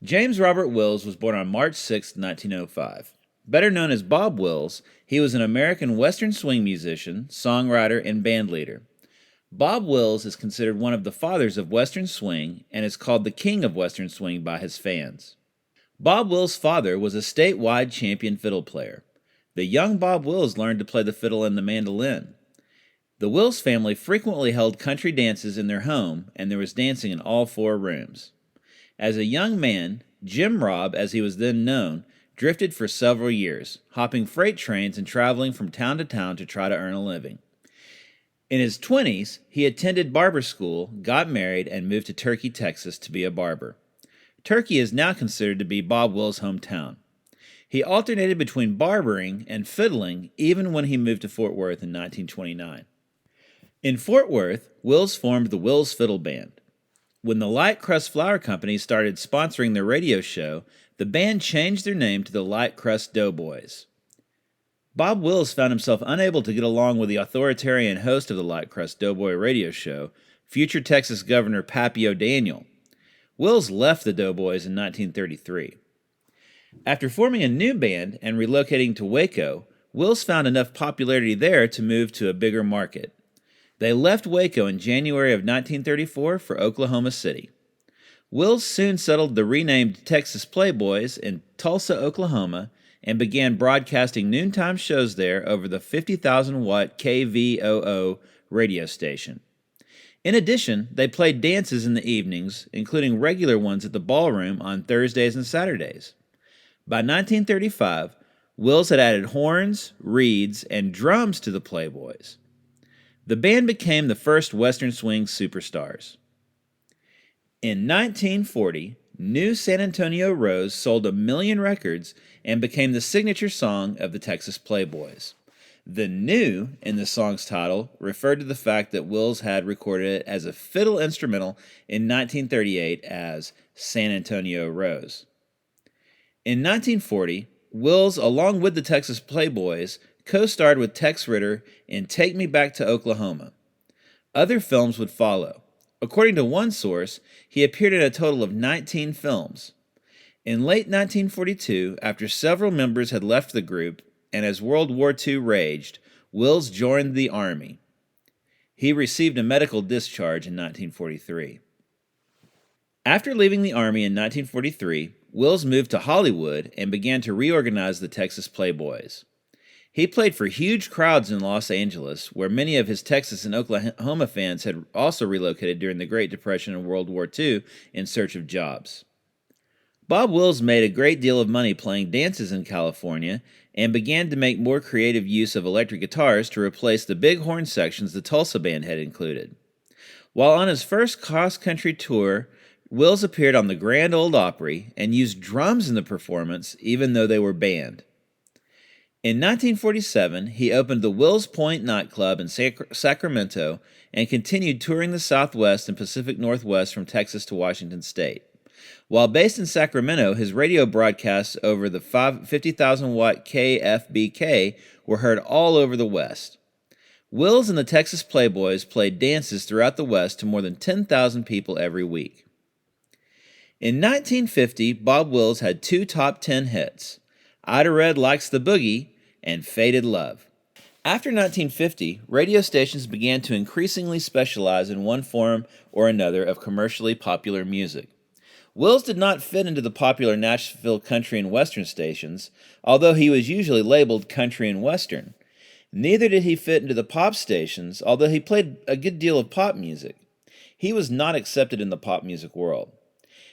James Robert Wills was born on March 6, 1905. Better known as Bob Wills, he was an American Western swing musician, songwriter, and bandleader. Bob Wills is considered one of the fathers of Western swing and is called the King of Western swing by his fans. Bob Wills' father was a statewide champion fiddle player. The young Bob Wills learned to play the fiddle and the mandolin. The Wills family frequently held country dances in their home, and there was dancing in all four rooms. As a young man, Jim Robb, as he was then known, drifted for several years, hopping freight trains and traveling from town to town to try to earn a living. In his 20s, he attended barber school, got married, and moved to Turkey, Texas to be a barber. Turkey is now considered to be Bob Wills' hometown. He alternated between barbering and fiddling even when he moved to Fort Worth in 1929. In Fort Worth, Wills formed the Wills Fiddle Band. When the Light Crust Flour Company started sponsoring their radio show, the band changed their name to the Light Crust Doughboys. Bob Wills found himself unable to get along with the authoritarian host of the Light Crust Doughboy radio show, future Texas Governor Pappy O'Daniel. Wills left the Doughboys in 1933. After forming a new band and relocating to Waco, Wills found enough popularity there to move to a bigger market. They left Waco in January of 1934 for Oklahoma City. Wills soon settled the renamed Texas Playboys in Tulsa, Oklahoma, and began broadcasting noontime shows there over the 50,000-watt KVOO radio station. In addition, they played dances in the evenings, including regular ones at the ballroom on Thursdays and Saturdays. By 1935, Wills had added horns, reeds, and drums to the Playboys. The band became the first Western swing superstars. In 1940, New San Antonio Rose sold 1 million records and became the signature song of the Texas Playboys. The "new" in the song's title referred to the fact that Wills had recorded it as a fiddle instrumental in 1938 as San Antonio Rose. In 1940, Wills, along with the Texas Playboys, co-starred with Tex Ritter in Take Me Back to Oklahoma. Other films would follow. According to one source, he appeared in a total of 19 films. In late 1942, after several members had left the group, and as World War II raged, Wills joined the Army. He received a medical discharge in 1943. After leaving the Army in 1943, Wills moved to Hollywood and began to reorganize the Texas Playboys. He played for huge crowds in Los Angeles, where many of his Texas and Oklahoma fans had also relocated during the Great Depression and World War II in search of jobs. Bob Wills made a great deal of money playing dances in California and began to make more creative use of electric guitars to replace the big horn sections the Tulsa band had included. While on his first cross-country tour, Wills appeared on the Grand Ole Opry and used drums in the performance even though they were banned. In 1947, he opened the Wills Point nightclub in Sacramento and continued touring the Southwest and Pacific Northwest from Texas to Washington State. While based in Sacramento, his radio broadcasts over the 50,000-watt KFBK were heard all over the West. Wills and the Texas Playboys played dances throughout the West to more than 10,000 people every week. In 1950, Bob Wills had 2 top 10 hits, Ida Red Likes the Boogie, and Faded Love. After 1950, radio stations began to increasingly specialize in one form or another of commercially popular music. Wills did not fit into the popular Nashville country and western stations, although he was usually labeled country and western. Neither did he fit into the pop stations, although he played a good deal of pop music. He was not accepted in the pop music world.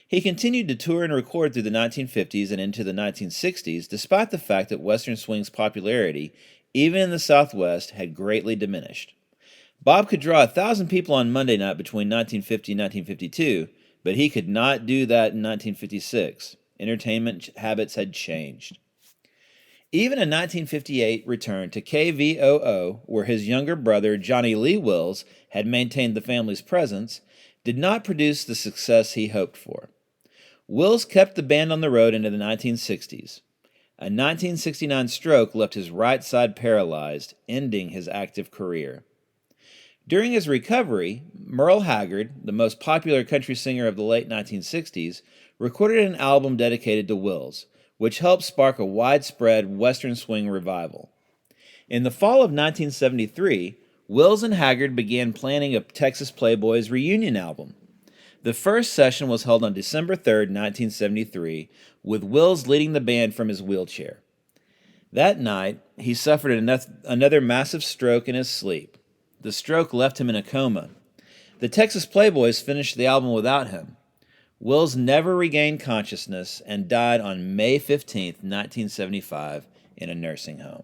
He continued to tour and record through the 1950s and into the 1960s, despite the fact that Western swing's popularity, even in the Southwest, had greatly diminished. Bob could draw 1,000 people on Monday night between 1950 and 1952, but he could not do that in 1956. Entertainment habits had changed. Even a 1958 return to KVOO, where his younger brother, Johnny Lee Wills, had maintained the family's presence, did not produce the success he hoped for. Wills kept the band on the road into the 1960s. A 1969 stroke left his right side paralyzed, ending his active career. During his recovery, Merle Haggard, the most popular country singer of the late 1960s, recorded an album dedicated to Wills, which helped spark a widespread Western swing revival. In the fall of 1973, Wills and Haggard began planning a Texas Playboys reunion album. The first session was held on December 3, 1973, with Wills leading the band from his wheelchair. That night, he suffered another massive stroke in his sleep. The stroke left him in a coma. The Texas Playboys finished the album without him. Wills never regained consciousness and died on May 15, 1975, in a nursing home.